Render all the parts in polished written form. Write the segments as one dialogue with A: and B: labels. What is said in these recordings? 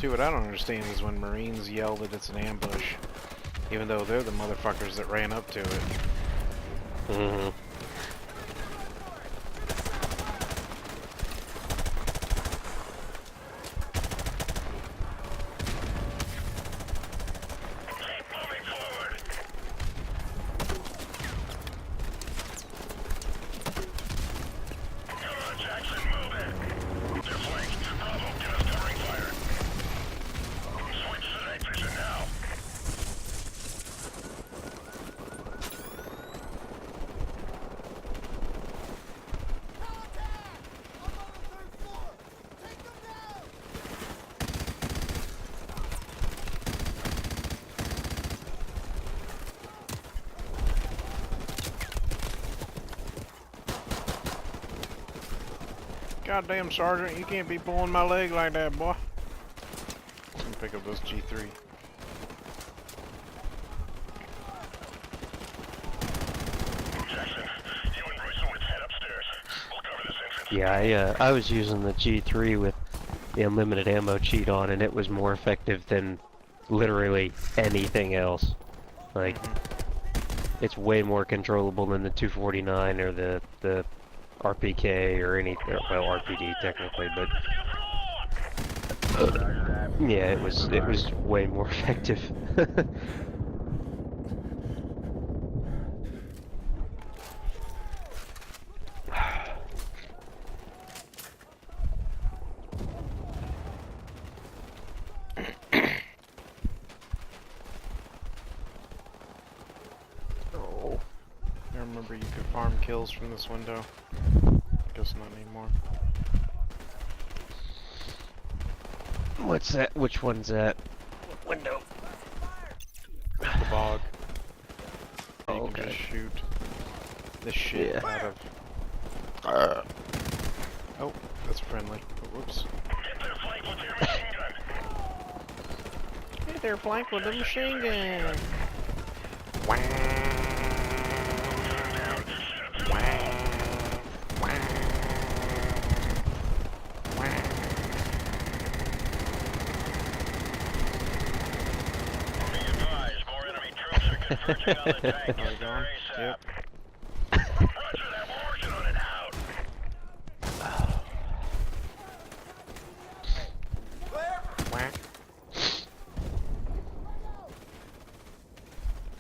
A: See, what I don't understand is when Marines yell that it's an ambush, even though they're the motherfuckers that ran up to it.
B: Mm-hmm.
A: Goddamn, Sergeant, you can't be pulling my leg like that, boy. Let me pick up this G3.
C: Jackson, you and Royce Wood's head upstairs. We'll cover this entrance.
B: Yeah, I was using the G3 with the unlimited ammo cheat on, and it was more effective than literally anything else. Like, it's way more controllable than the 249 or the RPK or any, well, RPD technically, but yeah, it was way more effective.
A: Oh, I remember you could farm kills from this window. Guess not anymore.
B: What's that? Which one's that? Window.
A: The bog.
B: Oh,
A: You can
B: okay.
A: just shoot the shit
B: Yeah.
A: out of. Oh, that's friendly. Oh, whoops.
C: Get their flank with your machine gun.
A: Hey there, flank with the machine gun. Wah.
C: Are we
A: going? Yep.
C: Roger that, we're working on it out.
A: Whack.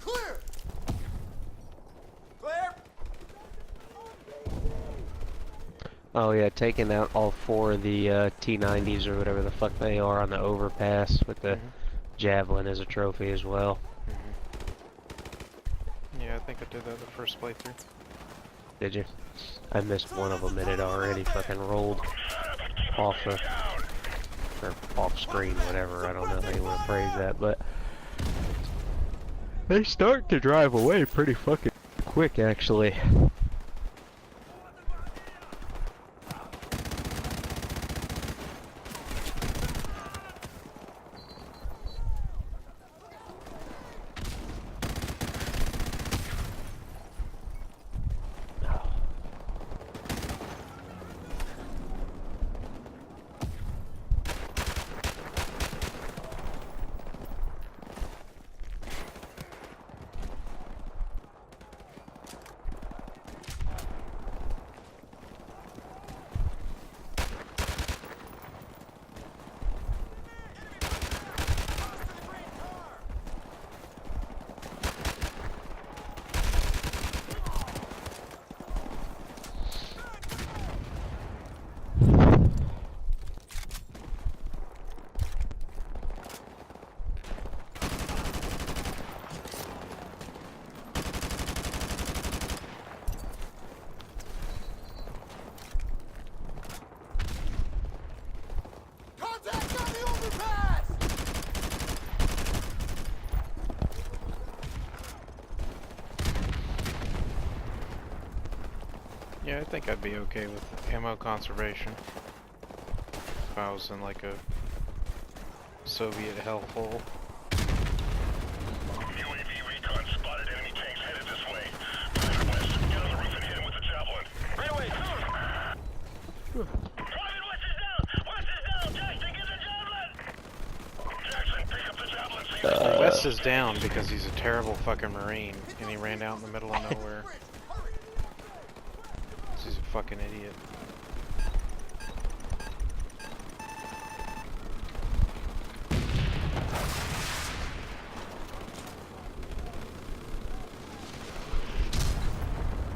D: Clear! Clear!
B: Oh yeah, taking out all 4 of the T90s or whatever the fuck they are on the overpass with the javelin as a trophy as well.
A: Yeah, I think I did that the first playthrough.
B: Did you? I missed one of them and it already fucking rolled off the, or off screen, whatever. I don't know how you want to phrase that, but they start to drive away pretty fucking quick, actually.
D: Contact on the overpass!
A: Yeah, I think I'd be okay with ammo conservation. If I was in like a Soviet hellhole.
C: UAV recon spotted enemy tanks headed this way. Further west, get on the roof and hit him with the javelin. Right away, soon! Private, west is down! West is down! Jackson, get the javelin!
A: Well, West is down because he's a terrible fucking Marine, and he ran out in the middle of nowhere. He's a fucking idiot.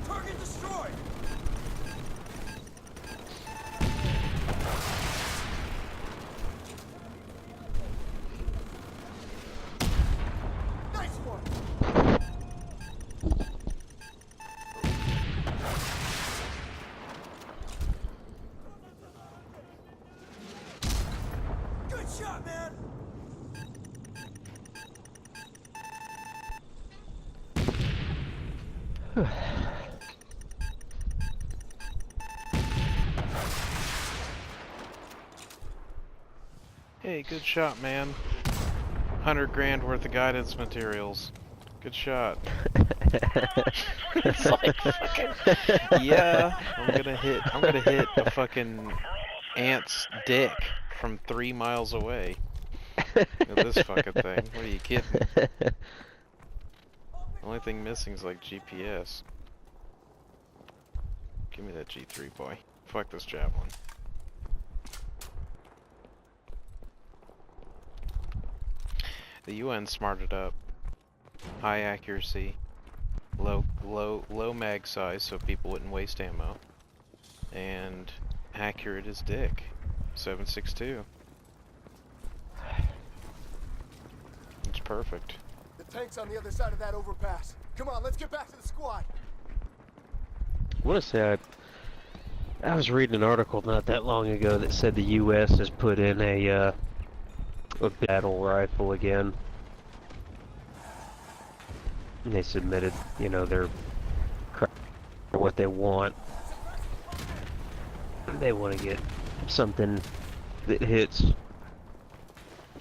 D: Target destroyed! Nice one! Good shot, man!
A: Hey, good shot, man. 100 grand worth of guidance materials. Good shot. It's like fucking, yeah, I'm gonna hit a fucking ant's dick from 3 miles away. Look at this fucking thing. What are you kidding? The only thing missing is like GPS. Give me that G3, boy. Fuck this javelin. The UN smarted up. High accuracy, low mag size, so people wouldn't waste ammo, and accurate as dick. 7.62. It's perfect.
D: The tank's on the other side of that overpass. Come on, let's get back to the squad.
B: I want to say I was reading an article not that long ago that said the U.S. has put in a battle rifle again. And they submitted, you know, their what they want. They want to get something that hits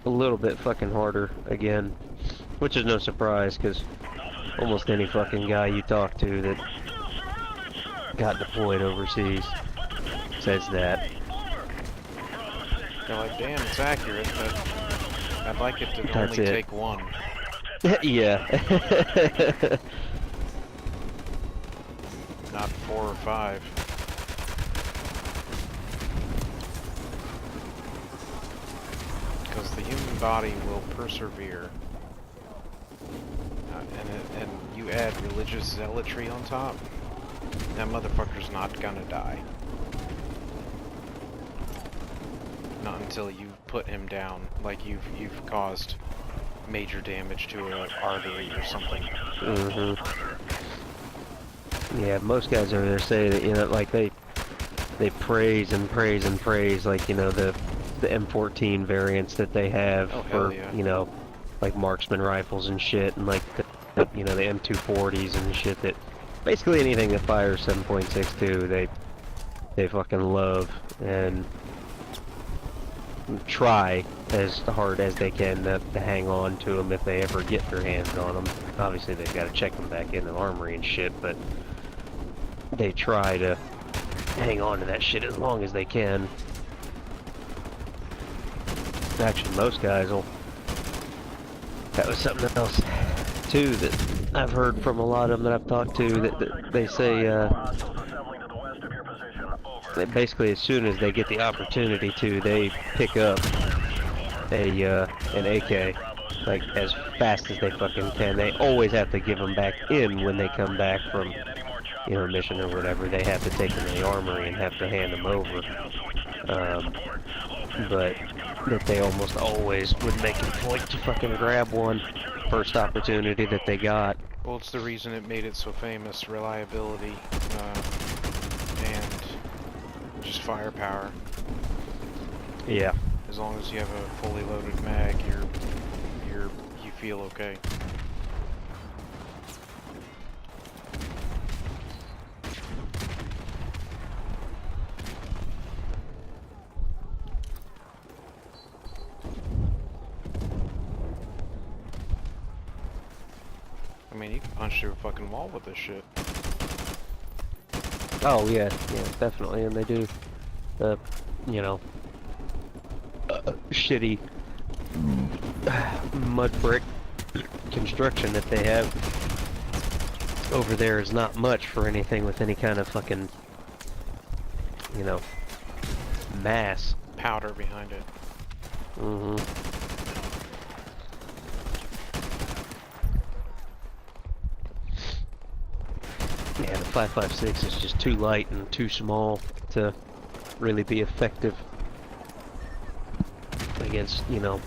B: a little bit fucking harder again, which is no surprise because almost any fucking guy you talk to that got deployed overseas says that.
A: They're like, damn, it's accurate, but I'd like it to
B: That's
A: only
B: it.
A: take one.
B: Yeah.
A: Not 4 or 5. Because the human body will persevere. And you add religious zealotry on top, that motherfucker's not gonna die. Not until you put him down, like you've caused major damage to an artery or something.
B: Yeah, most guys over there say that, you know, like they praise and praise and praise, like, you know, the M14 variants that they have for,
A: yeah.
B: you know, like marksman rifles and shit, and like the you know, the M240s and shit, that basically anything that fires 7.62 they fucking love and try as hard as they can to hang on to them if they ever get their hands on them. Obviously they've got to check them back in the armory and shit, but they try to hang on to that shit as long as they can. Actually, most guys will. That was something else too that I've heard from a lot of them that I've talked to, that they say that basically as soon as they get the opportunity to, they pick up an AK like as fast as they fucking can. They always have to give them back in when they come back from, you know, mission or whatever. They have to take them to the armory and have to hand them over. But that they almost always would make a point to fucking grab one first opportunity that they got.
A: Well, it's the reason it made it so famous: reliability and just firepower.
B: Yeah.
A: As long as you have a fully loaded mag, you feel okay. I mean, you can punch through a fucking wall with this shit.
B: Oh yeah, yeah, definitely, and they do, you know, shitty mud brick construction that they have over there is not much for anything with any kind of fucking, you know, mass.
A: Powder behind it.
B: Mm-hmm. Yeah, the 5.56 is just too light and too small to really be effective against, you know,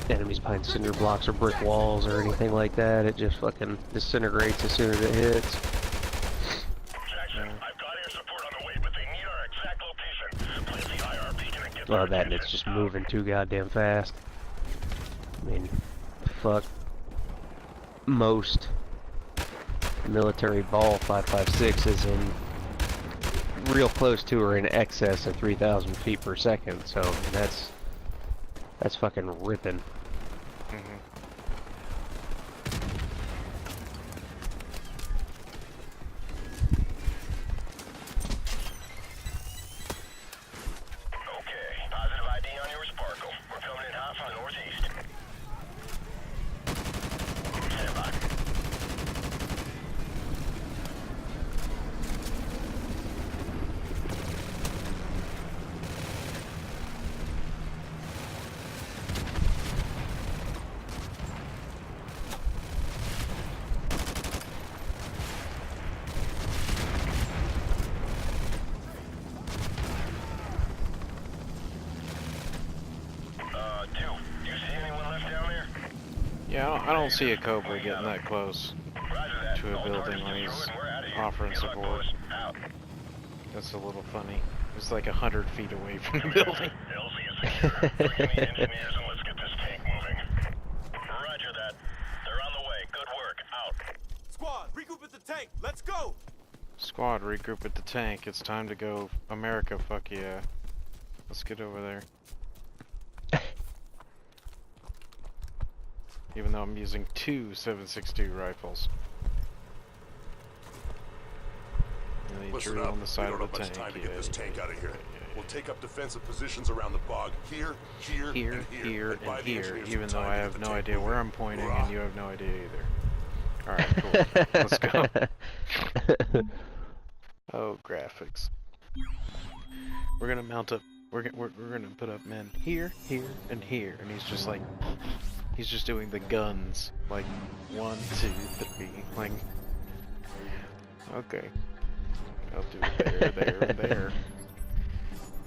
B: enemies behind cinder blocks or brick walls or anything like that. It just fucking disintegrates as soon as it hits.
C: Jackson, I've got air support on the way, but they need our exact location. Place the IR beacon and get
B: Well,
C: their
B: that and it's
C: attention.
B: just moving too goddamn fast. I mean, fuck. Most military ball 5.56 is in real close to or in excess of 3,000 feet per second, so that's fucking ripping.
C: Okay, positive ID on your Sparkle. We're coming in hot from the northeast. Stand by. Two. You see anyone left down there?
A: Yeah, I don't see a Cobra getting that close
C: Roger that.
A: to a
C: All
A: building
C: targets
A: when he's
C: destroyed, we're outta here.
A: offering
C: Good luck,
A: support.
C: boys. Out.
A: That's a little funny. It's like 100 feet away from the building.
C: LZ is secure. Bring in the engineers and let's get this tank moving. Roger that. They're on the way. Good work. Out.
D: Squad, regroup at the tank. Let's go.
A: Squad, regroup at the tank. It's time to go America, fuck yeah. Let's get over there. Even though I'm using two 7.62 rifles. And they
E: Listen
A: drew
E: up.
A: on the side
E: we
A: of
E: don't
A: the
E: have much
A: tank.
E: time to get this tank out of here.
A: yeah.
E: We'll take up defensive positions around the bog. Here, here,
A: Here,
E: and
A: here,
E: and buy
A: and
E: the
A: here,
E: engineers
A: even
E: some
A: though
E: time
A: I
E: to get
A: have
E: the
A: no
E: tank
A: idea
E: moving.
A: where I'm pointing
E: Hurrah.
A: and you have no idea either. Alright, cool. Let's go. Oh, graphics. We're gonna mount up. We're gonna put up men here, here, and here, and he's just like, he's just doing the guns, like 1, 2, 3, like. Okay. I'll do it there, there, and there.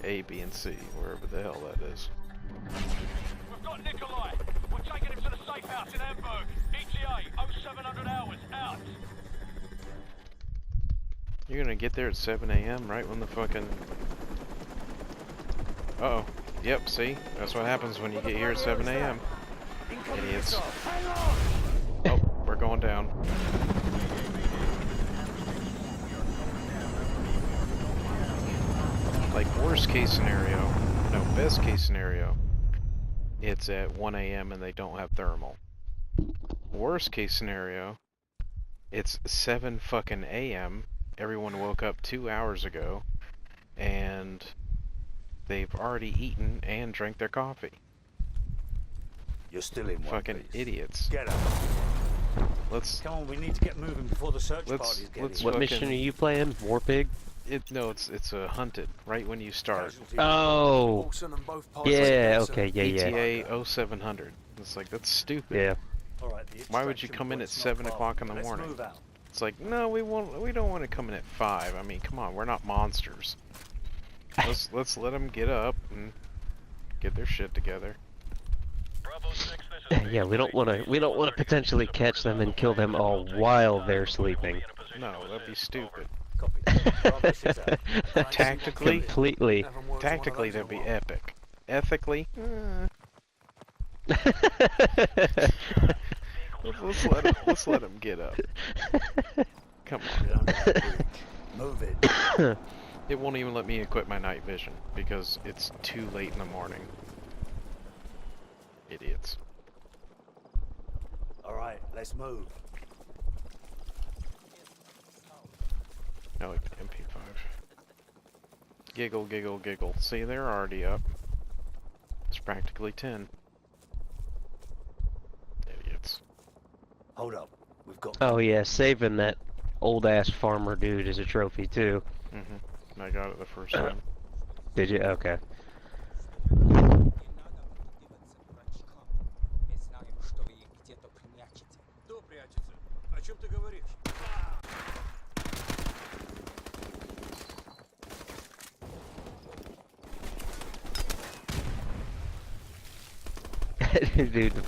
A: A, B, and C, wherever the hell that is.
C: We've got Nikolai. We're taking him to the safe house in Hamburg. ETA 0700 hours. Out.
A: You're gonna get there at 7 a.m. right when the fucking. Uh-oh. Yep, see? That's what happens when you get here at 7 a.m. Idiots. Oh, we're going down. Like, worst case scenario, no, best case scenario, it's at 1 a.m. and they don't have thermal. Worst case scenario, it's 7 fucking a.m. Everyone woke up 2 hours ago, and they've already eaten and drank their coffee.
F: You're still in one
A: Fucking
F: piece.
A: idiots.
F: Get up.
A: Let's
F: Come on, we need to get moving before the search parties get
A: let's
F: here.
B: What
A: fucking-
B: mission are you playing? Warpig?
A: No, it's a hunted right when you start.
F: Casualty.
B: Oh,
D: Olsen and both pilots
B: yeah,
D: together,
B: okay, yeah, yeah.
A: ETA 0700. It's like, that's stupid.
B: Yeah.
F: All right, the
A: Why would you
F: extraction
A: come in at
F: point's not
A: 7
F: far.
A: o'clock in the
F: Let's
A: morning?
F: move out.
A: It's like, no, we don't want to come in at 5. I mean, come on, we're not monsters. Let's let them get up and get their shit together.
C: Bravo 6, this is
B: Yeah, we don't want to potentially catch them and kill them all while they're sleeping.
A: No, that'd be stupid.
F: Copy. Bravo 6 out.
A: Tactically,
B: Completely.
D: Haven't worked one of
A: tactically
D: those in a
A: that'd be
D: while.
A: epic. Ethically, let's let them get up. Come on.
F: Move it.
A: It won't even let me equip my night vision because it's too late in the morning. Idiots.
F: All right, let's move.
A: I like the MP5. Giggle, giggle, giggle. See, they're already up. It's practically 10.
F: Hold up. We've got.
B: Oh yeah, saving that old ass farmer dude is a trophy too.
A: I got it the first time.
B: Did you? Okay.
D: Кто прячется? О чем ты говоришь?
B: Dude, the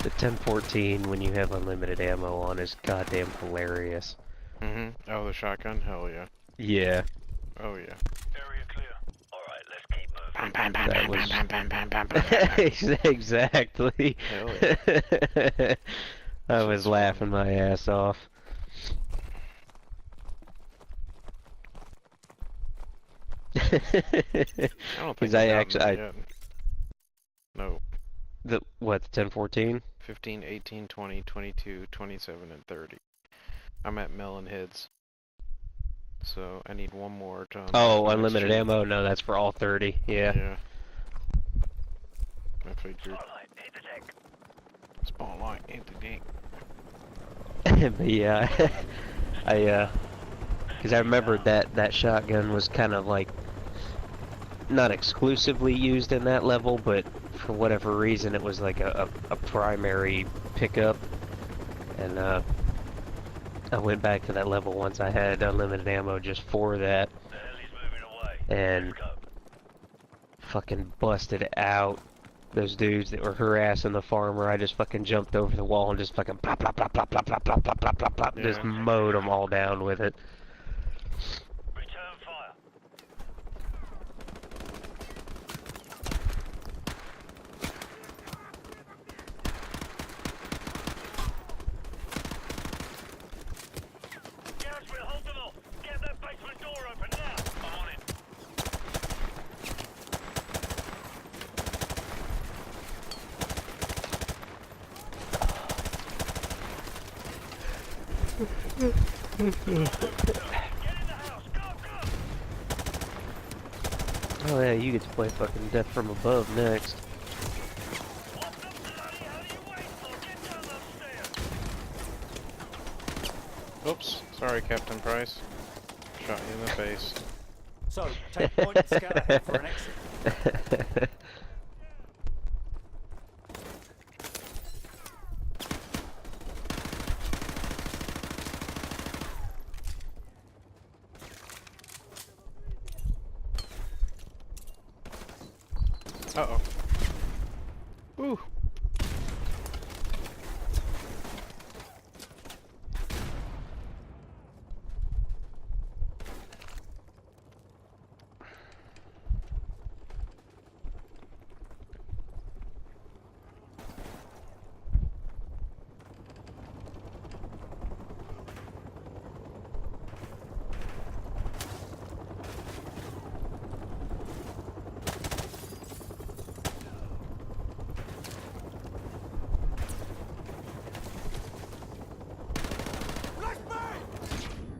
B: 1014 when you have unlimited ammo on is goddamn hilarious.
A: Oh, the shotgun? Hell yeah.
B: Yeah.
A: Oh yeah.
C: Area clear. Alright, let's keep moving.
A: Bam, bam, bam,
B: That
A: bam,
B: was-
A: bam, bam, bam, bam, bam, bam, bam.
B: Exactly.
A: Hell yeah.
B: I was laughing my ass off.
A: I don't think
B: Because I
A: I've gotten
B: actually,
A: that yet. No.
B: the what, the 1014?
A: 15, 18, 20, 22, 27, and 30. I'm at Melon Heads. So I need one more to unlock
B: Oh,
A: the next
B: unlimited
A: street.
B: ammo? No, that's for all 30. Yeah.
A: Yeah. I figured.
C: Spotlight, hit the deck.
A: Spotlight, hit the deck.
B: But yeah, because I remembered that shotgun was kind of like not exclusively used in that level, but for whatever reason it was like a primary pickup, and I went back to that level once I had unlimited ammo just for that,
C: The heli's moving away.
B: and
C: Let's go.
B: fucking busted out those dudes that were harassing the farmer. I just fucking jumped over the wall and just fucking plop plop plop plop plop plop plop plop plop plop plop, just
A: Yeah.
B: mowed them all down with it.
C: Return fire. Garrison, hold them off. Get that basement door open now. I'm on it. Get in the house. Go, go.
B: Oh yeah, you get to play fucking Death from Above next.
C: What the bloody hell are you waiting for? Get down those stairs.
A: Oops. Sorry, Captain Price. Shot you in the face.
F: So, take point and scout ahead for an exit.
A: Uh-oh. Ooh.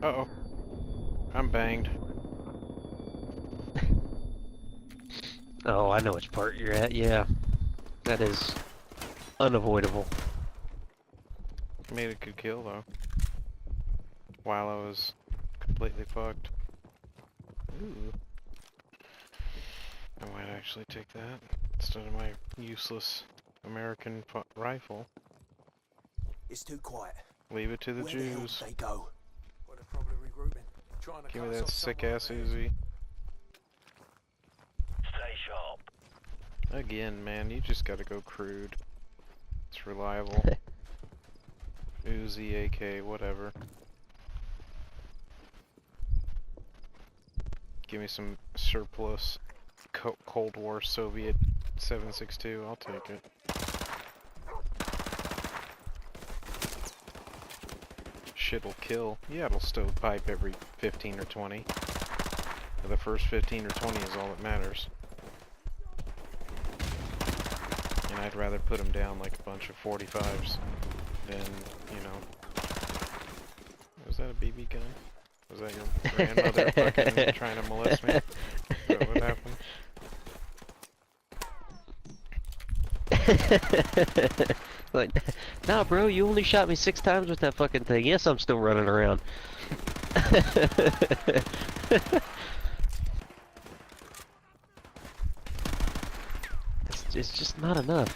A: Uh-oh. I'm banged.
B: Oh, I know which part you're at, yeah. That is unavoidable.
A: Made a good kill, though. While I was completely fucked. Ooh. I might actually take that instead of my useless American rifle.
F: It's too quiet.
A: Leave it to the
F: Where the hell
A: Jews.
F: did they go?
D: Well, they're probably regrouping. Trying to
A: Give
D: cut
A: me
D: us
A: that
D: off
A: sick-ass
D: somewhere over here.
A: Uzi.
C: Stay sharp.
A: Again, man, you just gotta go crude. It's reliable. Uzi, AK, whatever. Give me some surplus Cold War Soviet 7.62, I'll take it. Shit'll kill. Yeah, it'll stovepipe every 15 or 20. But the first 15 or 20 is all that matters. And I'd rather put them down like a bunch of 45s than, you know... Was that a BB gun? Was that your grandmother fucking trying to molest me? Is that what happened?
B: Like, nah, bro, you only shot me 6 times with that fucking thing. Yes, I'm still running around. It's just not enough.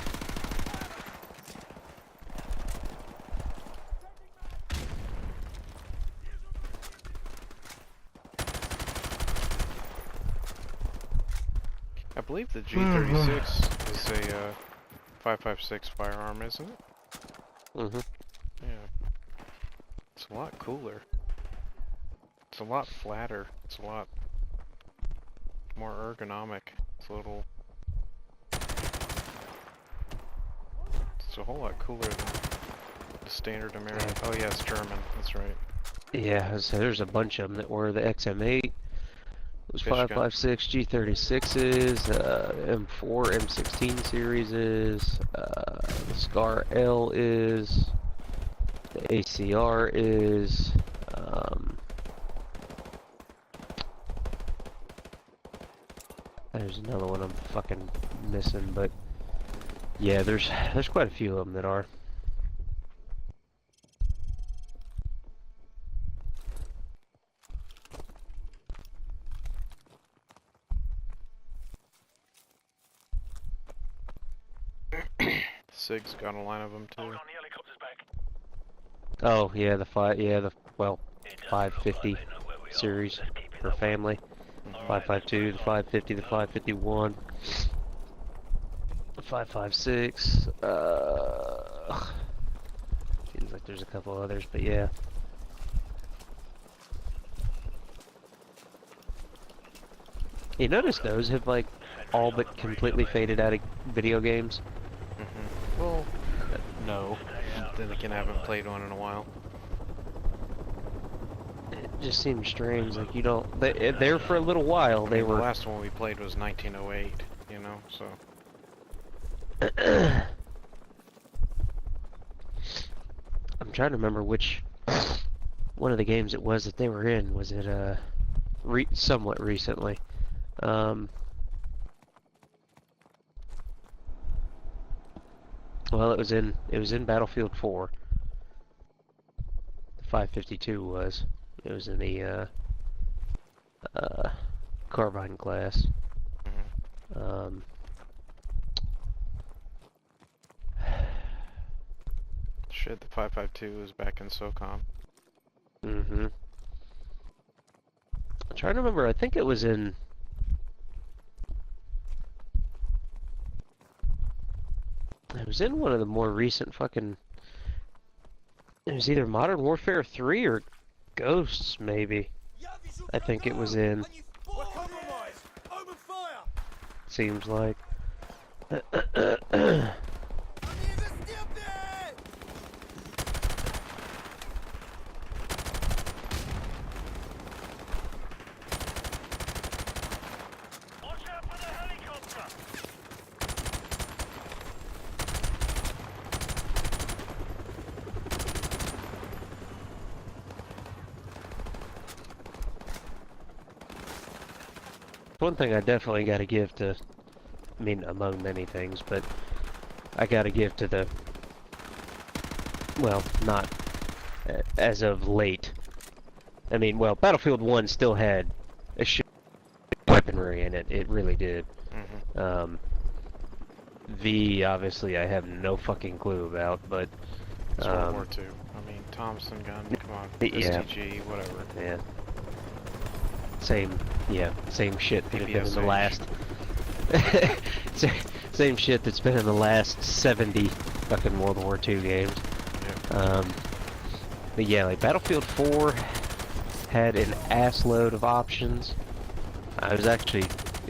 A: I believe the G36 is a 5.56 firearm, isn't it?
B: Mm-hmm.
A: Yeah. It's a lot cooler. It's a lot flatter. It's a lot more ergonomic. It's a little... It's a whole lot cooler than the standard American. Oh yeah, it's German. That's right.
B: Yeah, so there's a bunch of them that were the XM8. Those
A: Fish gun.
B: 5.56 G36s, M4, M16 series is, the Scar L is, the ACR is, there's another one I'm fucking missing, but yeah, there's quite a few of them that are.
A: SIG's got a line of them too.
C: Hold on, the helicopter's back.
B: Oh yeah, the 550 series for family. 5.52, the 5.50, the 5.51, the 5.56. Seems like there's a couple others, but yeah. You notice those have like all but completely faded out of video games.
A: Well, no. Then again, I haven't played one in a while.
B: It just seems strange. Like you don't. There for a little while. They
A: The
B: were.
A: last one we played was 1908. You know, so.
B: I'm trying to remember which one of the games it was that they were in. Was it somewhat recently? Well, it was in Battlefield 4. The 5.52 was. It was in the carbine class.
A: Shit, the 5.52 is back in SOCOM.
B: Mm-hmm. I'm trying to remember. I think it was in. It was in one of the more recent fucking. It was either Modern Warfare 3 or Ghosts, maybe. I think it was in.
D: We're compromised. Open fire.
B: Seems like.
C: Watch out for the helicopter!
B: One thing I definitely got to give to, I mean, among many things, but I got to give to the, well, not as of late. I mean, well, Battlefield 1 still had a shit weaponry in it. It really did. V, obviously, I have no fucking clue about, but...
A: It's World War II. I mean, Thompson gun, come on,
B: Yeah.
A: STG, whatever.
B: Yeah. Same shit that had been in the
A: PPSH.
B: last... Same shit that's been in the last 70 fucking World War II games.
A: Yeah.
B: But yeah, like Battlefield 4 had an assload of options.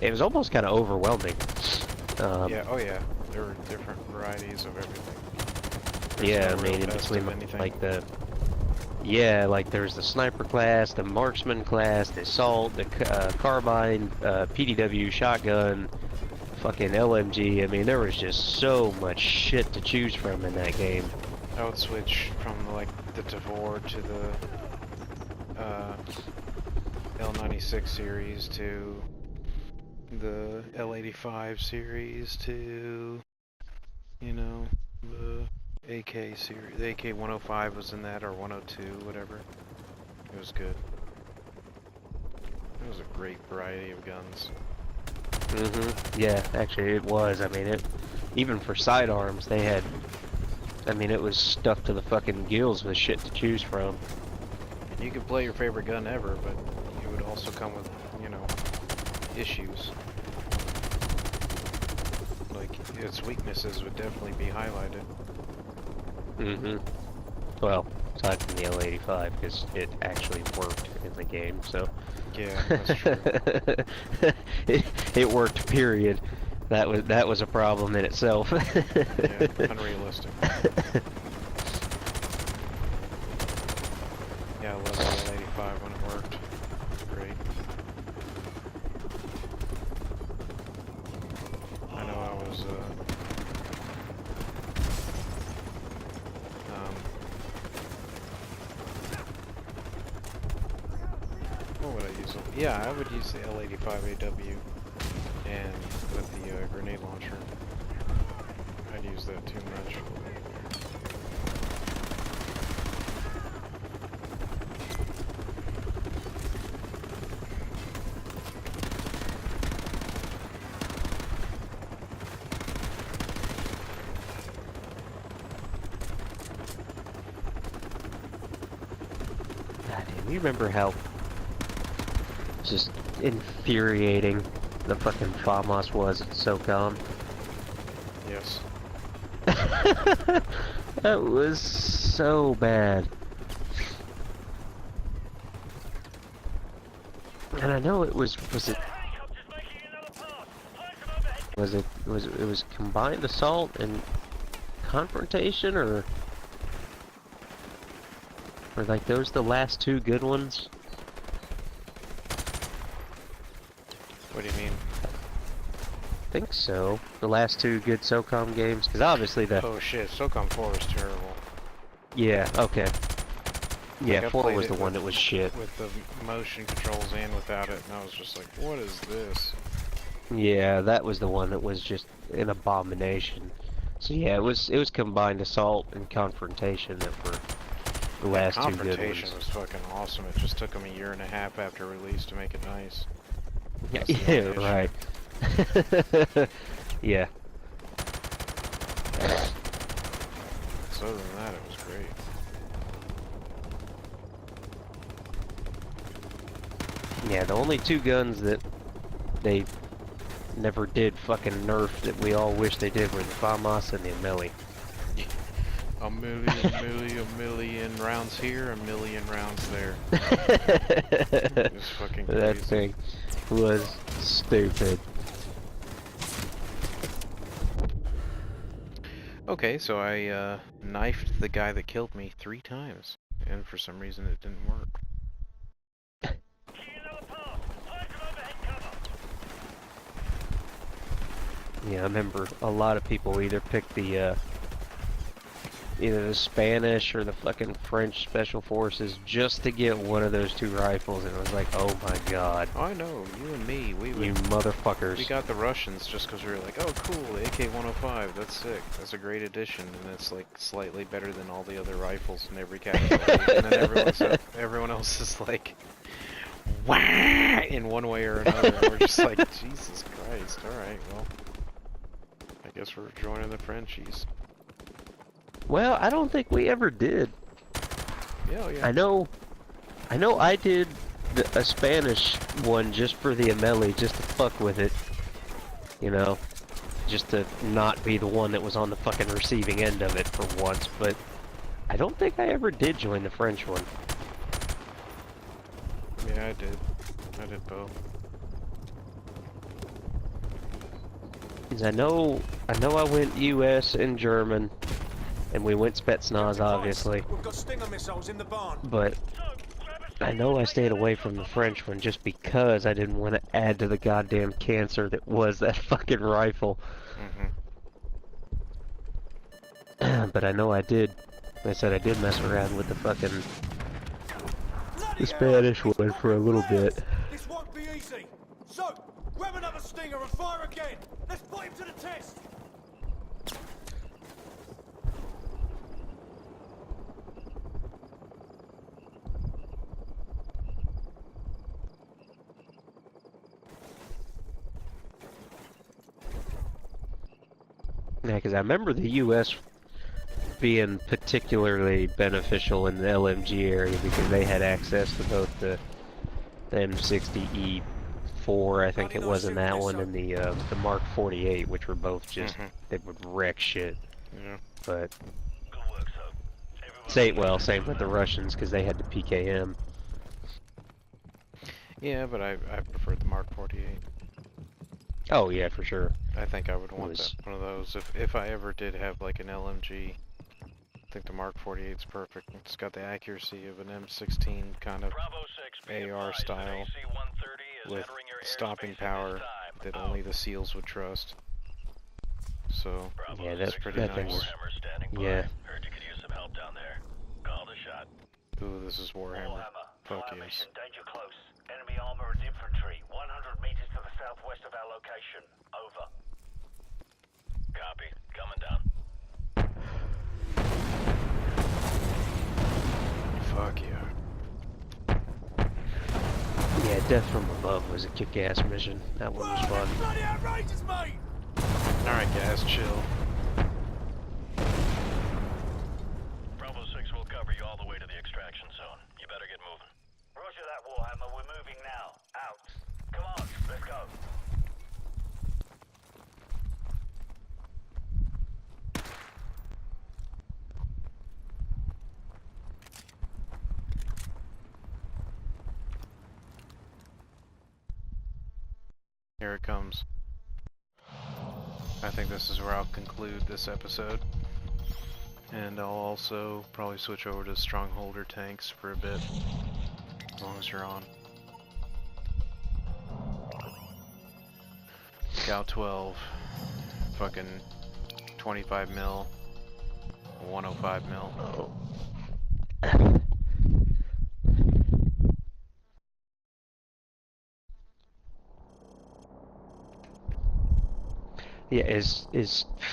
B: It was almost kind of overwhelming.
A: Yeah, oh yeah. There were different varieties of everything. There's
B: Yeah,
A: no
B: I
A: real
B: mean, in
A: best
B: between
A: of anything.
B: like the... Yeah, like there's the sniper class, the marksman class, the assault, the carbine, PDW, shotgun, fucking LMG. I mean, there was just so much shit to choose from in that game.
A: I would switch from like the Tavor to the L96 series to the L85 series to, you know, the AK series. The AK-105 was in that, or 102, whatever. It was good. It was a great variety of guns.
B: Yeah, actually it was. I mean, even for sidearms, they had... I mean, it was stuffed to the fucking gills with shit to choose from.
A: And you could play your favorite gun ever, but it would also come with, you know, issues. Like, its weaknesses would definitely be highlighted.
B: Well, aside from the L85, because it actually worked in the game, so...
A: Yeah, that's true.
B: it worked, period. That was a problem in itself.
A: Yeah, unrealistic. Yeah, I love the L85 when it worked. Great. I know I was, what would I use? Yeah, I would use the L85 AW and with the grenade launcher. I'd use that too much.
B: God damn, you remember how just infuriating the fucking FAMAS was at SOCOM?
A: Yes.
B: That was so bad. And I know it was combined assault and confrontation, or like those the last two good ones?
A: What do you mean?
B: I think so. The last two good SOCOM games, because obviously the...
A: Oh shit, SOCOM 4 was terrible.
B: Yeah, okay. Yeah,
A: Like, I
B: 4
A: played
B: was
A: it
B: the one
A: with-
B: that was shit.
A: With the motion controls and without it, and I was just like, what is this?
B: Yeah, that was the one that was just an abomination. So yeah, it was combined assault and confrontation that were the last two good
A: Confrontation
B: ones.
A: was fucking awesome. It just took them a year and a half after release to make it nice. That's the
B: Yeah,
A: only issue.
B: right. Yeah.
A: So other than that, it was great.
B: Yeah, the only two guns that they never did fucking nerf that we all wish they did were the FAMAS and the Amelie.
A: A million rounds here, a million rounds there. It was fucking crazy.
B: That thing was stupid.
A: Okay, so I knifed the guy that killed me 3 times, and for some reason it didn't work.
B: Yeah, I remember a lot of people either picked the either the Spanish or the fucking French Special Forces just to get one of those two rifles, and it was like, oh my god.
A: Oh, I know, you and me, we
B: You motherfuckers.
A: we got the Russians just because we were like, oh cool, the AK-105, that's sick, that's a great addition, and it's like slightly better than all the other rifles in every category, and then everyone else is like, wah, in one way or another, and we're just like, Jesus Christ, alright, well, I guess we're joining the Frenchies.
B: Well, I don't think we ever did.
A: Yeah, yeah.
B: I know I did a Spanish one just for the Amelie, just to fuck with it. You know? Just to not be the one that was on the fucking receiving end of it for once, but I don't think I ever did join the French one.
A: Yeah, I did. I did both.
B: 'Cause I know I went US and German, and we went Spetsnaz, obviously.
F: We've got Stinger missiles in the barn.
B: But I know I stayed away from the French one just because I didn't want to add to the goddamn cancer that was that fucking rifle. But I know I did. Like I said, I did mess around with the fucking Spanish one for a little bit.
F: This won't be easy. So, grab another Stinger and fire again. Let's put him to the test.
B: Yeah, because I remember the U.S. being particularly beneficial in the LMG area because they had access to both the M60E4, I think it was, in that one, and the Mark 48, which were both just they would wreck shit.
A: Yeah.
B: But
C: Good work, Soap.
B: same with the Russians because they had the PKM.
A: Yeah, but I prefer the Mark 48.
B: Oh yeah, for sure.
A: I think I would want
B: Was-
A: one of those if I ever did have like an LMG. I think the Mark 48's perfect. It's got the accuracy of an M16 kind of
C: Bravo 6, be
A: AR
C: advised that
A: style
C: AC-130 is
A: with
C: entering your
A: stopping
C: airspace at
A: power
C: this time.
A: that
C: Out.
A: only the SEALs would trust. So
C: Bravo
B: Yeah,
C: 6,
A: pretty
B: that thing
A: nice.
B: was.
C: Warhammer standing by.
B: Yeah.
C: Heard you could use some help down there. Call the shot.
A: Ooh, this is Warhammer. Fuck
C: fire
A: yes.
C: mission, danger close. Enemy armor and infantry, 100 meters to the southwest of our location. Over. Copy. Coming down.
A: Fuck yeah.
B: Yeah, Death from Above was a kick-ass mission. That one was fun.
F: Bloody outrageous, mate!
A: Alright guys, chill.
C: Bravo 6 will cover you all the way to the extraction zone. You better get moving. Roger that, Warhammer. We're moving now. Out. Come on, let's go.
A: Here it comes. I think this is where I'll conclude this episode. And I'll also probably switch over to strongholder tanks for a bit. As long as you're on. Gal 12. Fucking 25 mil. 105 mil.
B: Oh. Yeah, as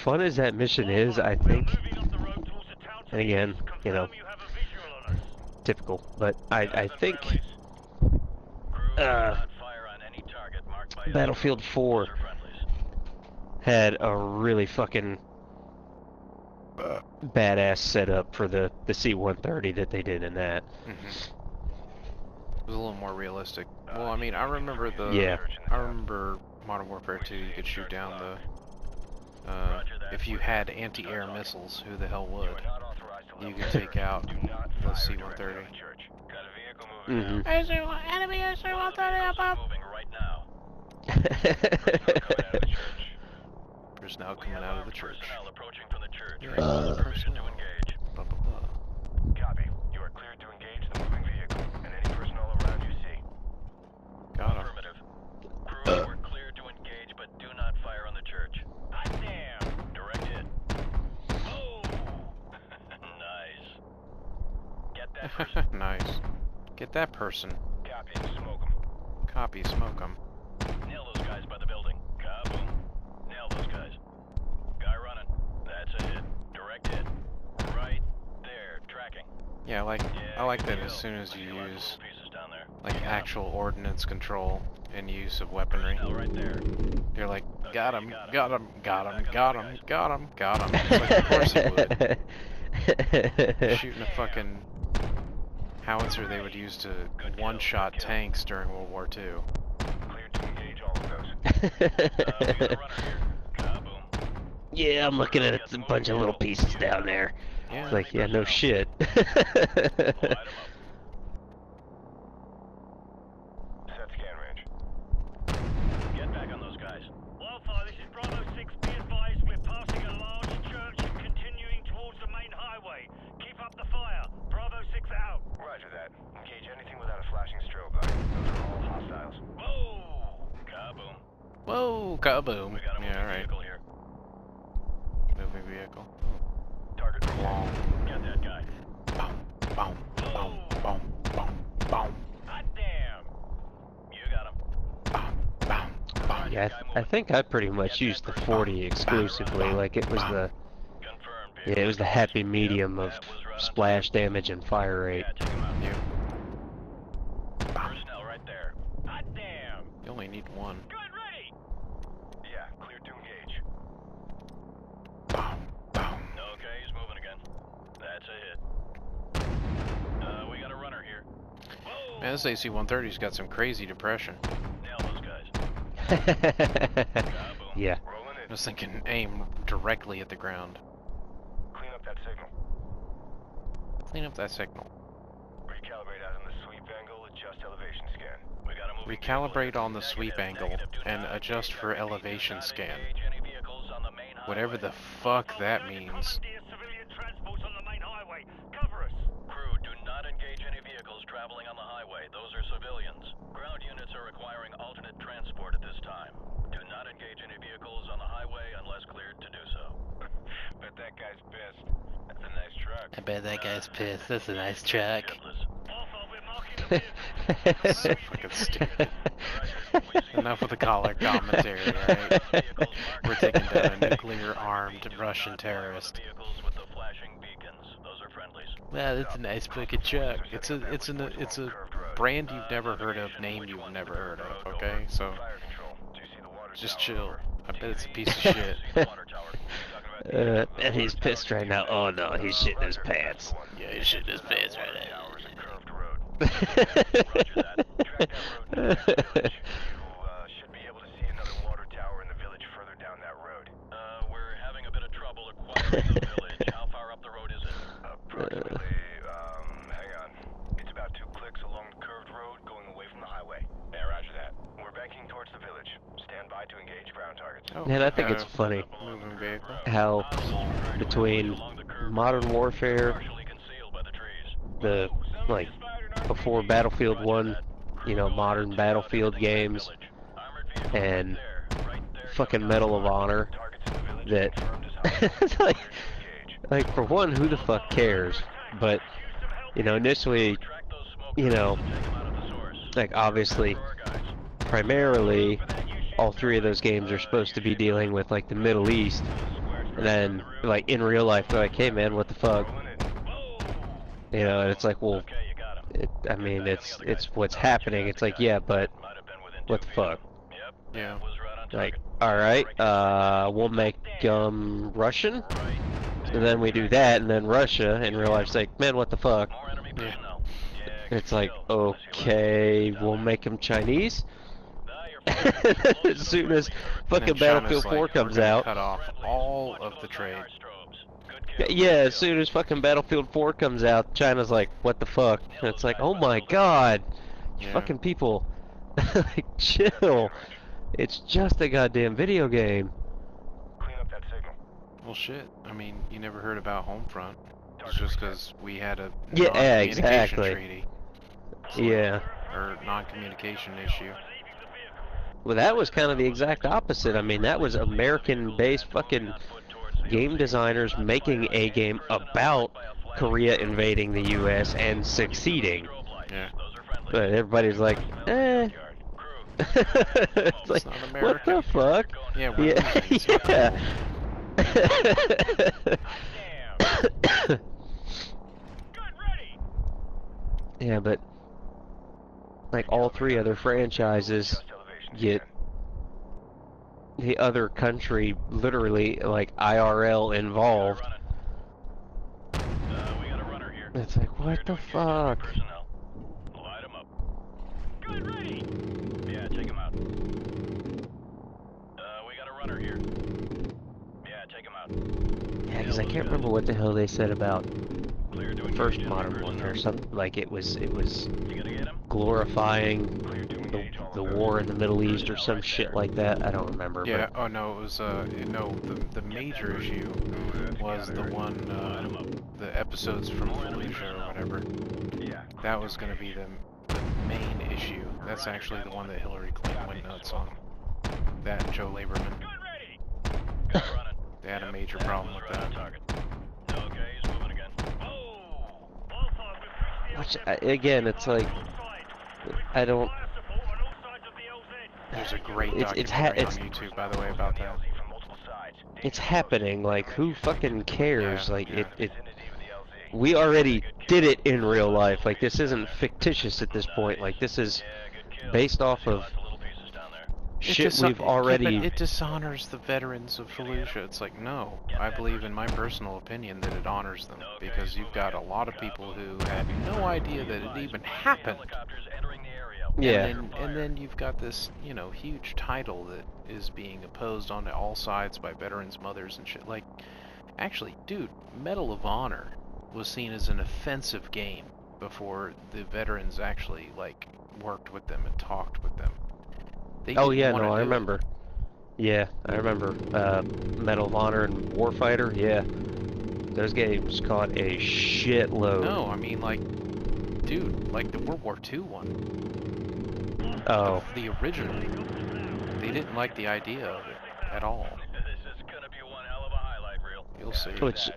B: fun as that mission is, I think, and again, you know, typical, but I think Battlefield 4 had a really fucking badass setup for the C-130 that they did in that.
A: It was a little more realistic. Well, I mean, I remember I remember Modern Warfare 2, you could shoot down the, if you had anti-air missiles, who the hell would? You could take out the C-130.
C: Enemy C-130 above.
A: Personnel coming out of the church.
C: Approaching from the church.
A: Personnel. Blah, blah, blah.
C: Copy. You are cleared to engage the moving vehicle and any personnel around you see.
A: Got him.
C: Affirmative. Crew, we're cleared to engage, but do not fire on the church. Hot damn! Direct hit. Oh! Nice. Get that person.
A: Nice. Get that person.
C: Copy. Smoke them.
A: Copy, smoke 'em.
C: Nail those guys by the building. Kaboom. Nail those guys. Guy running. That's a hit. Direct hit. Right there. Tracking.
A: Yeah, I like that as soon as you use like actual ordnance control and use of weaponry.
C: Right there.
A: You're like, got him, got him, got him, got him, got him, got him. It's like, of course it would. Shooting a fucking howitzer they would use to one-shot tanks during World War II.
C: Cleared to engage all of those. We got a runner here. Kaboom.
B: Yeah, I'm looking at a bunch of little pieces down there.
A: Yeah.
B: It's like, yeah, no shit.
C: Light 'em up. Set scan range. Get back on those guys. Wildfire, this is Bravo 6. Be advised, we're passing a large church and continuing towards the main highway. Keep up the fire. Bravo 6 out. Roger that. Engage anything without a flashing strobe light. Those are all hostiles. Whoa! Kaboom.
A: Whoa, kaboom.
C: We got a moving
A: Yeah, alright.
C: vehicle here.
A: Moving vehicle.
C: Target
A: Long.
C: Get that guy.
A: Boom, boom, boom, boom, boom, boom.
C: Hot damn. You got him.
A: Boom, boom, boom.
B: Yeah, I think I pretty much used the 40 exclusively. Like it was the
C: Confirmed.
B: it was the happy medium of splash damage and fire rate.
C: Yeah, take him out.
A: You.
C: Personnel right there. Hot damn.
A: You only need one.
C: Good, ready. Yeah, cleared to engage.
A: Man, this AC-130's got some crazy depression.
C: Nail those guys.
B: Yeah.
C: Rolling
A: I was thinking aim directly at the ground.
C: Clean up that signal.
A: Clean up that signal.
C: Recalibrate out on the sweep angle, adjust elevation scan. We gotta move.
A: Recalibrate on the sweep angle and adjust for elevation scan. Whatever the fuck that means.
C: Civilian transports on the main highway. Cover us. Crew, do not engage any vehicles traveling on the highway. Those are civilians. Ground units are requiring alternate transport at this time. Do not engage any vehicles on the highway unless cleared to do so. Bet that guy's pissed. That's a nice truck.
A: I bet that guy's pissed. That's a nice truck. So fucking stupid. Enough with the color commentary, right? We're taking down a nuclear-armed Russian terrorist. Yeah, that's a nice fucking truck. It's a brand you've never heard of, name you've never heard of. Okay, so just chill. I bet it's a piece of shit.
B: And he's pissed right now. Oh no, he's shitting his pants.
A: Yeah, he's shitting his pants right now.
C: Should be able to see another water tower in the village further down that road. We're having a bit of trouble acquiring the village. How far up the road is it? Approximately, hang on. It's about 2 clicks along the curved road going away from the highway. Yeah, roger that. We're banking towards the village. Stand by to engage ground targets.
A: Oh,
B: Man, I think it's funny
A: moving vehicle.
B: how between Modern Warfare, the like before Battlefield 1, you know, modern Battlefield games, and fucking Medal of Honor, that like for one, who the fuck cares? But you know, initially, you know, like obviously, primarily, all three of those games are supposed to be dealing with like the Middle East, and then like in real life, they're like, hey man, what the fuck? You know, and it's like, well, I mean, it's what's happening. It's like, yeah, but what the fuck?
A: Yeah.
B: Like, all right, we'll make Russian, and then we do that, and then Russia in real life's like, man, what the fuck?
A: Yeah.
B: It's like, okay, we'll make them Chinese. As soon as fucking Battlefield 4 comes out,
A: cut off all of the trade.
B: yeah, as soon as fucking Battlefield 4 comes out, China's like, what the fuck? And it's like, oh my god, you
A: Yeah.
B: fucking people, like, chill. It's just a goddamn video game.
C: Clean up that signal.
A: Well, shit. I mean, you never heard about Homefront. It's just because we had a
B: Yeah,
A: non-communication
B: exactly.
A: treaty
B: Yeah.
A: or non-communication issue.
B: Well, that was kind of the exact opposite. I mean, that was American-based fucking game designers making a game about Korea invading the U.S. and succeeding.
A: Yeah.
B: But everybody's like, eh. It's like,
A: not
B: what the
A: American.
B: fuck?
A: Yeah, we're
B: Yeah, yeah. Yeah, but like all three other franchises get the other country literally like IRL involved. It's like, what the fuck?
C: Light 'em up. Good, ready. Yeah, take him out. We got a runner here. Yeah, take him out.
B: Yeah, because I can't remember what the hell they said about
C: Clear to
B: the first
C: engage
B: Modern
C: enemy
B: Warfare.
C: personnel.
B: Something like it was
C: You gonna get him?
B: glorifying
C: Clear to engage all
B: the
C: of those.
B: war in the Middle East or some shit like that. I don't remember.
A: Yeah.
B: But
A: Oh no, it was no. The major issue was the one the episodes from Fallujah or whatever.
C: Yeah.
A: That was gonna be the main issue. That's actually the one that Hillary Clinton went nuts on. That and Joe Lieberman.
C: Good, ready. Got running.
A: They had a major problem with that.
C: Target. Okay, he's moving again.
B: which again, it's like I don't.
A: There's a great
B: It's
A: documentary on YouTube, by the way, about that.
B: It's happening. Like, who fucking cares?
A: Yeah,
B: Like,
A: yeah.
B: we already did it in real life. Like, this isn't fictitious at this point. Like, this is based off of shit we've already...
A: It dishonors the veterans of Fallujah. It's like, no, I believe in my personal opinion that it honors them, because you've got a lot of people who had no idea that it even happened.
B: Yeah.
A: And then you've got this, you know, huge title that is being opposed on all sides by veterans' mothers and shit. Like, actually, dude, Medal of Honor was seen as an offensive game before the veterans actually, like, worked with them and talked with them.
B: Oh yeah, no, I remember. Yeah, I remember. Medal of Honor and Warfighter, yeah. Those games caught a shitload.
A: No, I mean, like, dude, like the World War II one.
B: Oh.
A: The original. They didn't like the idea of it at all.
C: This is gonna be one hell of a highlight reel.
A: You'll see.
B: Which,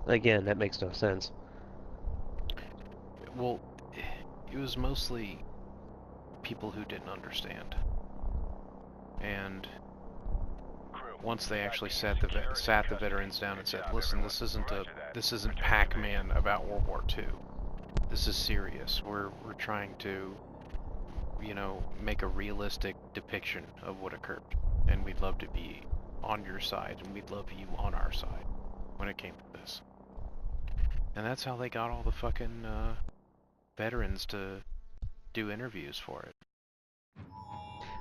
B: again, that makes no sense.
A: Well, it was mostly people who didn't understand. And once they actually sat the veterans down and said, "Listen, this isn't Pac-Man about World War II. This is serious. We're trying to, you know, make a realistic depiction of what occurred, and we'd love to be on your side, and we'd love you on our side when it came to this." And that's how they got all the fucking veterans to do interviews for it.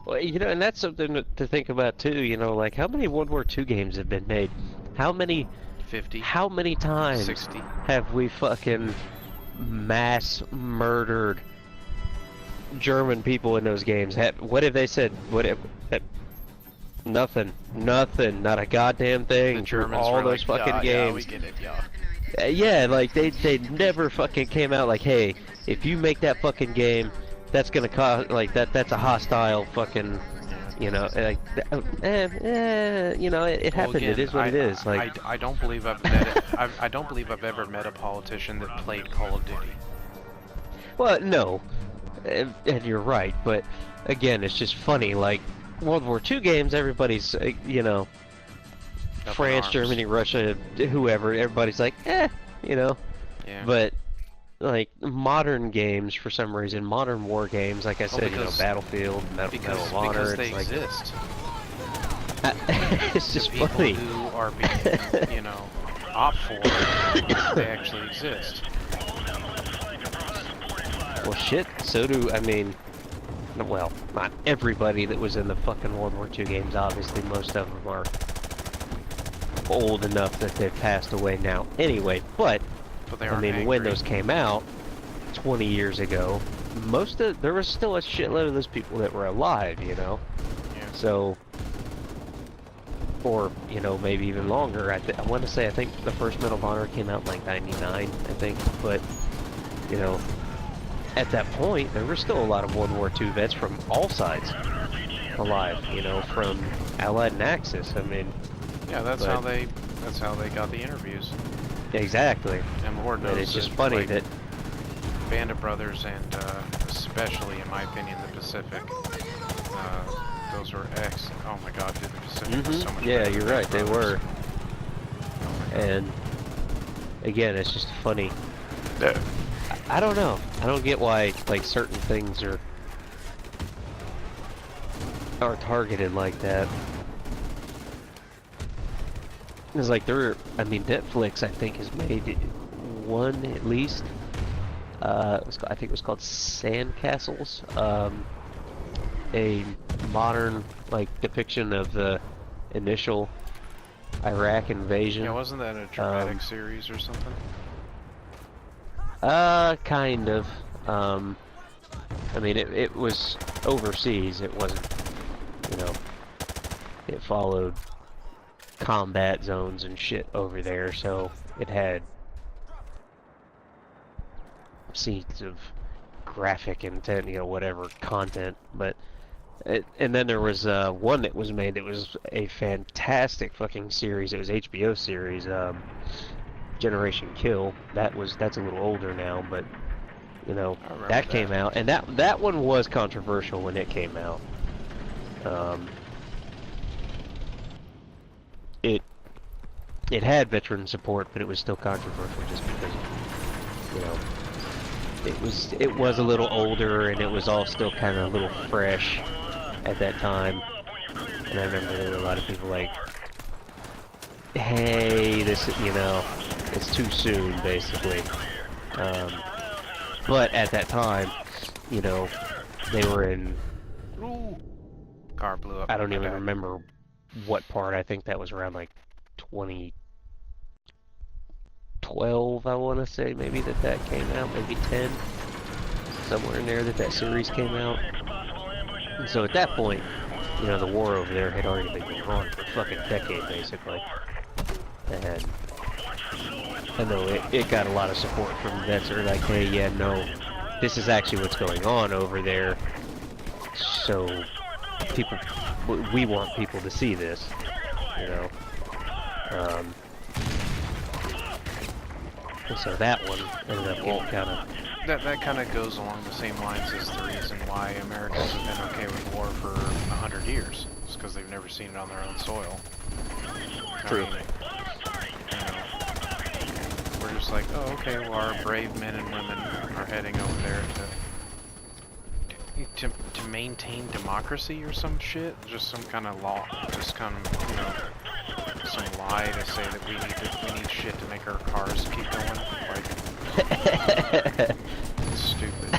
B: Well, you know, and that's something to think about too, you know, like how many World War II games have been made? How many
A: 50.
B: How many times
A: 60.
B: have we fucking mass murdered German people in those games? What have they said? Nothing. Nothing. Not a goddamn thing.
A: The Germans
B: all
A: were
B: those
A: like,
B: fucking
A: yeah,
B: games.
A: we get it, yeah.
B: Yeah, like they never fucking came out like, hey, if you make that fucking game, that's gonna cost like that's a hostile fucking, you know, like, you know, it happened.
A: Again,
B: it is what it is. Like,
A: I don't believe I've met it. I don't believe I've ever met a politician that played Call of Duty.
B: well, no, and you're right, but again, it's just funny. Like World War II games, everybody's, you know,
A: Up in
B: France,
A: arms.
B: Germany, Russia, whoever, everybody's like, you know,
A: Yeah.
B: but. Like modern games, for some reason, modern war games, like I said, you know, Battlefield, Medal of Honor,
A: they
B: it's like,
A: exist.
B: it's just
A: The people
B: funny.
A: who are being, you know, opt for it, they actually exist.
B: Well, shit. So do I mean, well, not everybody that was in the fucking World War II games. Obviously, most of them are old enough that they've passed away now. Anyway, but.
A: But they
B: I
A: aren't
B: mean,
A: angry.
B: when those came out 20 years ago, there was still a shitload of those people that were alive, you know.
A: Yeah.
B: So, or you know, maybe even longer. I want to say I think the first Medal of Honor came out in like '99, I think. But you know, at that point, there were still a lot of World War II vets from all sides alive. You know, from Allied and Axis. I mean,
A: Yeah, that's how they got the interviews.
B: Exactly.
A: And Lord knows
B: And it's just
A: that,
B: funny
A: like,
B: that.
A: Band of Brothers and especially, in my opinion, the Pacific. Those were oh my god, dude, the Pacific was so much
B: Yeah,
A: better
B: you're
A: than
B: right. They
A: Band of
B: were.
A: Brothers. Oh my god.
B: And again, it's just funny. I don't know. I don't get why like certain things are targeted like that. It's like I mean, Netflix I think has made one at least. I think it was called Sandcastles. A modern like depiction of the initial Iraq invasion.
A: Yeah, wasn't that a dramatic series or something?
B: Kind of. I mean, it was overseas. It wasn't, you know, it followed combat zones and shit over there, so it had scenes of graphic intent, you know, whatever content, but and then there was one that was made that was a fantastic fucking series. It was HBO series, Generation Kill. That's a little older now, but you know, that came out, and that one was controversial when it came out. It had veteran support, but it was still controversial just because, you know, it was a little older and it was all still kind of a little fresh, at that time. And I remember there were a lot of people like, hey, this, you know, it's too soon, basically. But at that time, you know, they were in,
A: Ooh. Car blew up.
B: I don't
A: My
B: even
A: bad.
B: remember what part. I think that was around like 2012, I want to say, maybe that came out, maybe 10, somewhere in there that series came out. And so at that point, you know, the war over there had already been going on for a fucking decade, basically. And I know it got a lot of support from vets that are like, hey, yeah, no, this is actually what's going on over there. So people, we want people to see this, you know. And so that one ended up getting kind of...
A: That kind of goes along the same lines as the reason why Americans have been okay with war for 100 years. It's because they've never seen it on their own soil.
B: True.
A: I mean, you know, we're just like, oh, okay, well, our brave men and women are heading over there to maintain democracy or some shit. Just some kind of law, just kind of, you know, some lie to say that we need shit to make our cars keep going. Like, it's stupid.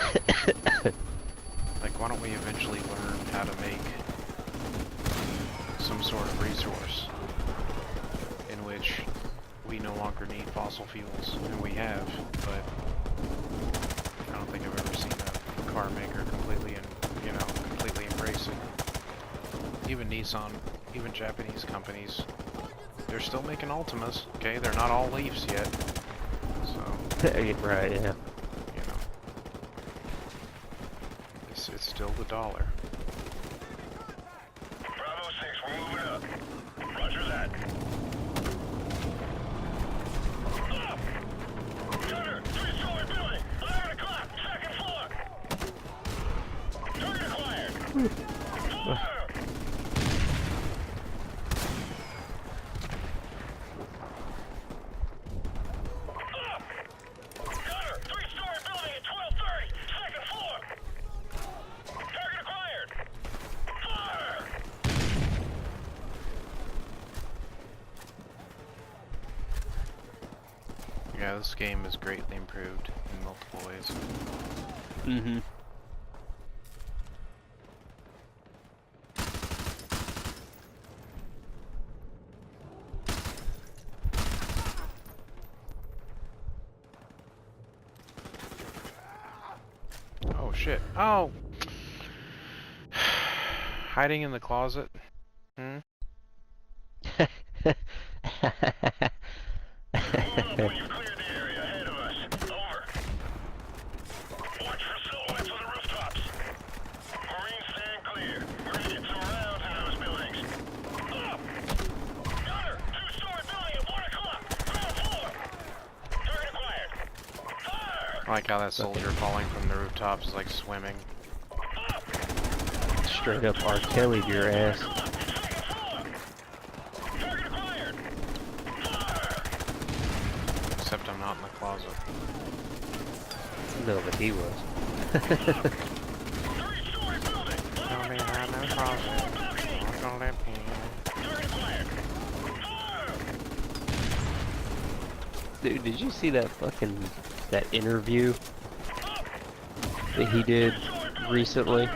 A: Like, why don't we eventually learn how to make some sort of resource in which we no longer need fossil fuels, and we have, but I don't think I've ever seen a car maker completely embrace it. Even Nissan, even Japanese companies, they're still making Altimas, okay? They're not all Leafs yet, so...
B: Right, yeah.
A: You know, it's still the dollar.
C: Bravo 6, we're moving up. Roger that. Up! Gunner, 3-story building, 11 o'clock, second floor. Target acquired. Fire!
A: Yeah, this game is greatly improved in multiple ways.
B: Mm-hmm.
A: Oh shit. Oh! Hiding in the closet? Hmm? I like how that soldier falling from the rooftops is like swimming.
B: Straight up R. Kelly'd your ass.
A: Except I'm not in the closet.
B: No, but he was.
A: Don't be hiding in the closet. Not gonna let me in.
B: Dude, did you see that that interview that he did recently?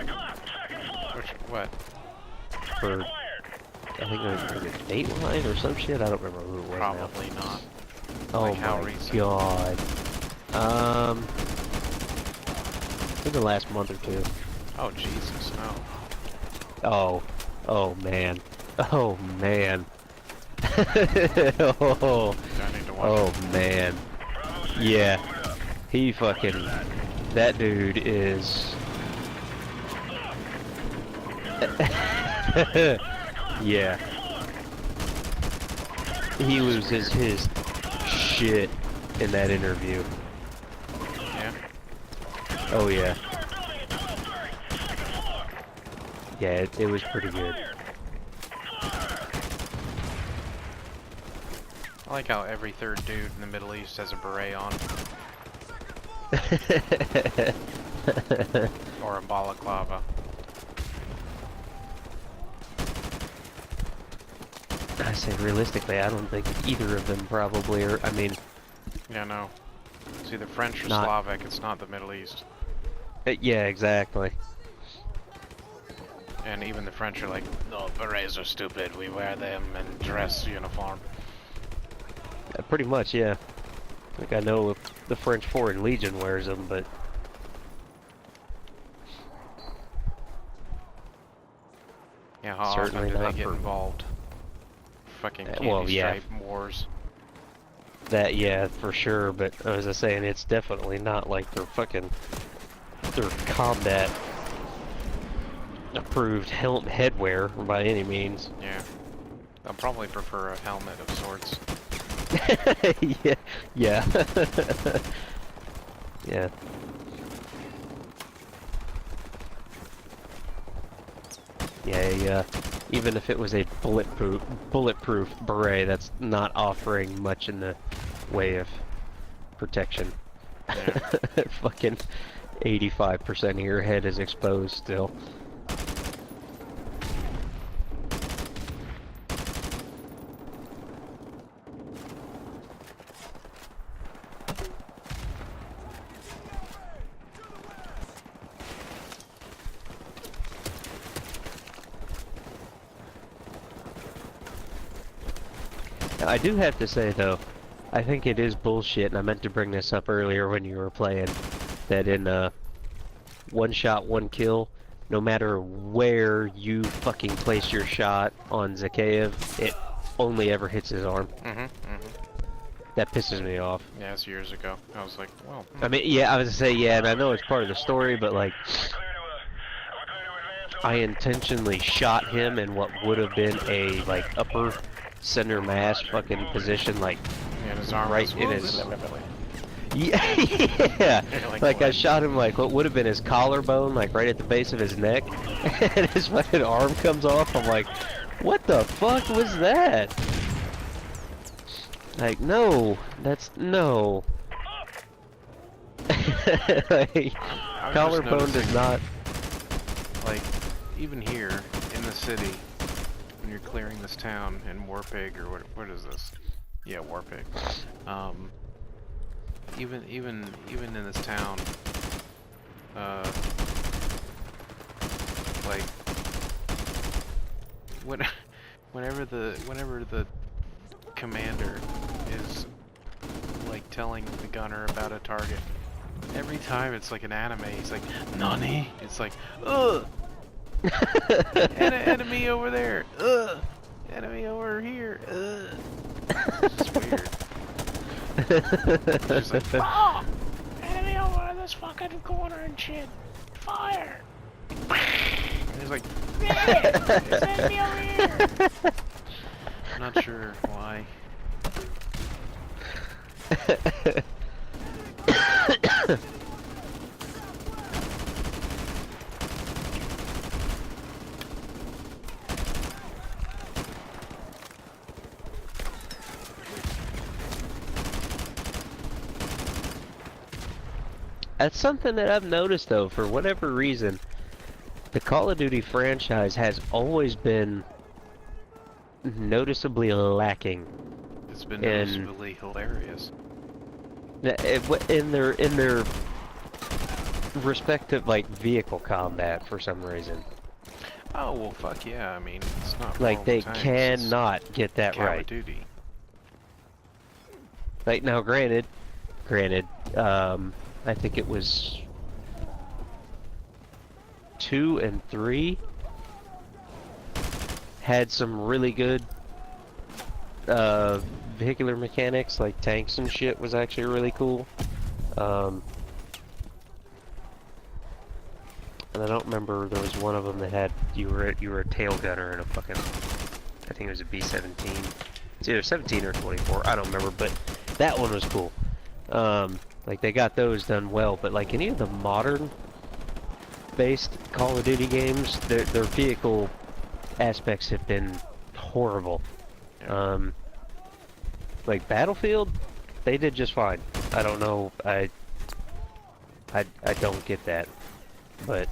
A: What?
B: For, I think it was like a Dateline or some shit. I don't remember who it was.
A: Probably
B: now.
A: not.
B: Oh
A: Like how
B: my
A: recent?
B: god. In the last month or two.
A: Oh Jesus, no.
B: Oh man. Oh man. Oh.
A: I need to watch
B: Oh
A: it.
B: man. Yeah. He fucking... That dude is... Yeah. He loses his shit in that interview.
A: Yeah?
B: Oh yeah. Yeah, it was pretty good.
A: I like how every third dude in the Middle East has a beret on. Or a balaclava.
B: I say realistically, I don't think either of them probably are. I mean,
A: Yeah, no. It's either French or
B: Not-
A: Slavic. It's not the Middle East.
B: yeah, exactly.
A: And even the French are like, no, berets are stupid. We wear them in dress uniform.
B: Pretty much, yeah. Like I know the French Foreign Legion wears them, but
A: Yeah, how
B: Certainly
A: often do they
B: not
A: get
B: for-
A: involved? Fucking candy
B: well, yeah.
A: stripe wars.
B: that, yeah, for sure. But as I was saying, it's definitely not like their combat approved headwear by any means.
A: Yeah. I'll probably prefer a helmet of sorts.
B: yeah, yeah, yeah. Yeah, even if it was a bulletproof beret, that's not offering much in the way of protection.
A: Yeah.
B: Fucking 85% of your head is exposed still. I do have to say though, I think it is bullshit, and I meant to bring this up earlier when you were playing, that in one shot, one kill, no matter where you fucking place your shot on Zakhaev, it only ever hits his arm. That pisses me off.
A: Yeah, it's years ago. I was like, well.
B: I mean, yeah, I was gonna say, yeah, and I know it's part of the story, but like, I intentionally shot him in what would have been a, like, upper center mass fucking position, like,
A: Yeah, his arm
B: right
A: was,
B: in his...
A: "Whoa."
B: Yeah, yeah.
A: Like
B: Like I
A: what?
B: shot him like what would have been his collarbone, like right at the base of his neck, and his fucking arm comes off. I'm like, what the fuck was that? Like, no, that's no. Like,
A: I was just
B: collarbone does
A: noticing,
B: not.
A: Like, even here in the city, when you're clearing this town in Warpig or what is this? Yeah, Warpig. Even in this town, like whenever the commander is like telling the gunner about a target, every time it's like an anime. He's like, "Nani?" It's like, "Ugh, enemy over there. Ugh, enemy over here. Ugh." It's weird. Just like, "Oh, enemy over in this fucking corner and shit. Fire!" And he's like, "Yeah, there's enemy over here." I'm not sure why.
B: That's something that I've noticed though, for whatever reason, the Call of Duty franchise has always been noticeably lacking
A: It's been
B: in-
A: noticeably hilarious.
B: in their respective like vehicle combat for some reason.
A: Oh well, fuck yeah. I mean, it's not
B: Like
A: World
B: they
A: of Tanks, it's
B: cannot get that
A: Call of
B: right.
A: Duty.
B: Like now, granted, I think it was 2 and 3 had some really good vehicular mechanics, like tanks and shit was actually really cool. And I don't remember, there was one of them that had you were a tail gunner in a fucking, I think it was a B-17. It's either 17 or 24, I don't remember, but that one was cool. Like they got those done well, but like any of the modern based Call of Duty games, their vehicle aspects have been horrible.
A: Yeah.
B: Like Battlefield, they did just fine. I don't know, I don't get that, but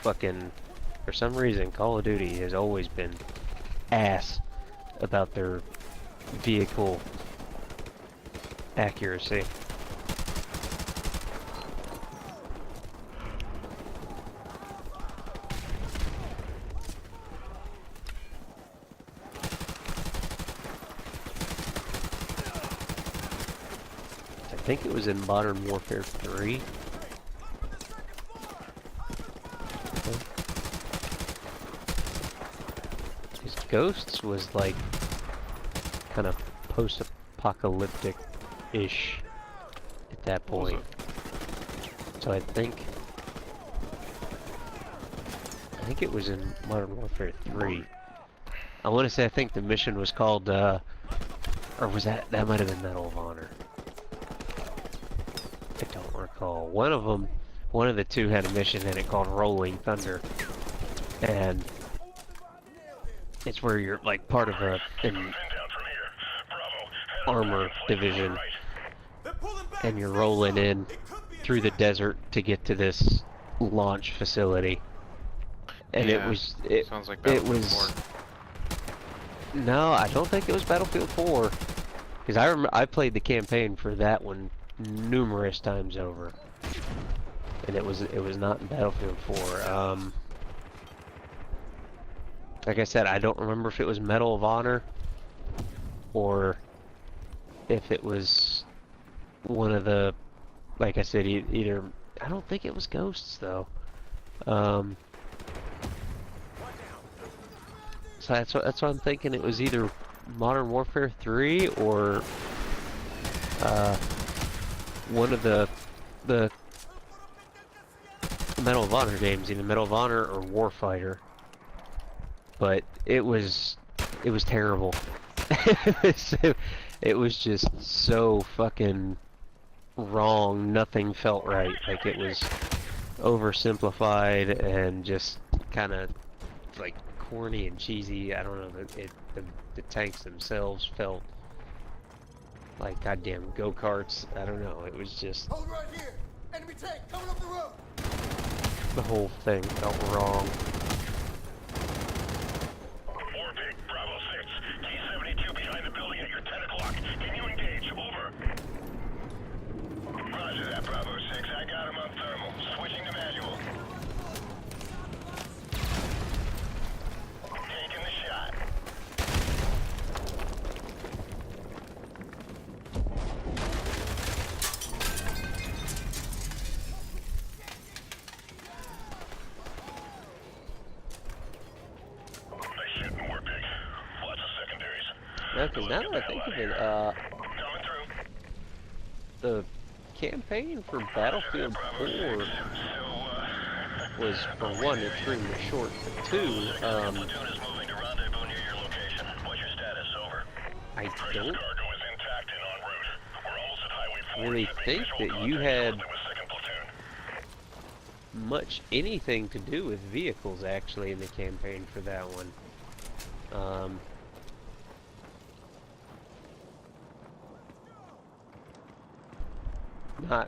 B: fucking For some reason, Call of Duty has always been ass about their vehicle accuracy. I think it was in Modern Warfare 3. His Ghosts was like kind of post-apocalyptic-ish at that point. So I think it was in Modern Warfare 3. I want to say I think the mission was called, or was that might have been Medal of Honor. I don't recall. One of the two had a mission in it called Rolling Thunder, and it's where you're like part of an armor division, and you're rolling in through the desert to get to this launch facility. And
A: yeah,
B: it
A: sounds like
B: it
A: Battlefield
B: was
A: 4.
B: No, I don't think it was Battlefield 4, because I played the campaign for that one numerous times over, and it was not in Battlefield 4. Like I said, I don't remember if it was Medal of Honor or if it was one of the, like I said, either. I don't think it was Ghosts though. So that's what I'm thinking. It was either Modern Warfare 3 or one of the Medal of Honor games, either Medal of Honor or Warfighter. But it was terrible. It was just so fucking wrong. Nothing felt right. Like it was oversimplified and just kind of like corny and cheesy. I don't know. The tanks themselves felt like goddamn go-karts. I don't know. It was just
D: Hold right here. Enemy tank coming up the road.
B: the whole thing felt wrong.
C: Warpig, Bravo 6. T-72 behind the building at your 10 o'clock. Can you engage? Over. Roger that, Bravo 6. I got him on thermal. Switching to manual. Taking the shot. Nice shit in Warpig. Lots of secondaries.
B: Because now that I think of it,
C: Coming through.
B: the campaign for Battlefield 4 was, for one, extremely short, but two,
C: Platoon is moving to rendezvous near your location. What's your status? Over.
B: I
C: Precious
B: don't
C: cargo is intact and en route. We're almost at Highway 4.
B: really
C: Shipping
B: think
C: visual
B: that you
C: contact
B: had
C: closely with 2nd Platoon.
B: much anything to do with vehicles, actually, in the campaign for that one.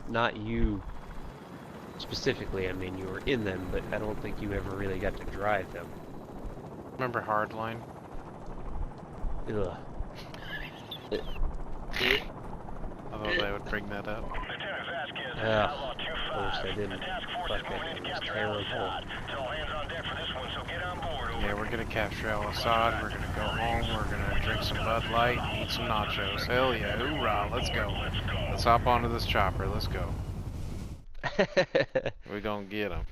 B: Not you specifically. I mean, you were in them, but I don't think you ever really got to drive them.
A: Remember Hardline?
B: Ugh.
A: I thought they would bring that up.
C: Lieutenant Vasquez,
B: Ugh.
C: Outlaw 2-5.
B: Of course they didn't.
C: The task force
B: Fuck
C: is moving
B: it.
C: in to
B: It was
C: capture
B: terrible.
C: Al-Assad. Tell hands on deck for this one, so get on board. Over.
A: Yeah, we're gonna capture Al-Assad, we're gonna go home, we're gonna drink some Bud Light and eat some nachos. Hell yeah, hoorah, let's go. Let's hop onto this chopper, let's go. We're gonna get him.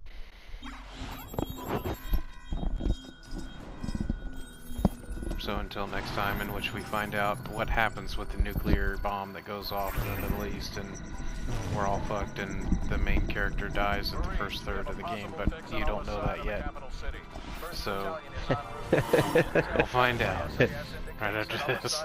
A: So until next time, in which we find out what happens with the nuclear bomb that goes off in the Middle East, and we're all fucked, and the main character dies at the first third of the game, but you don't know that yet. So we'll find out right after this.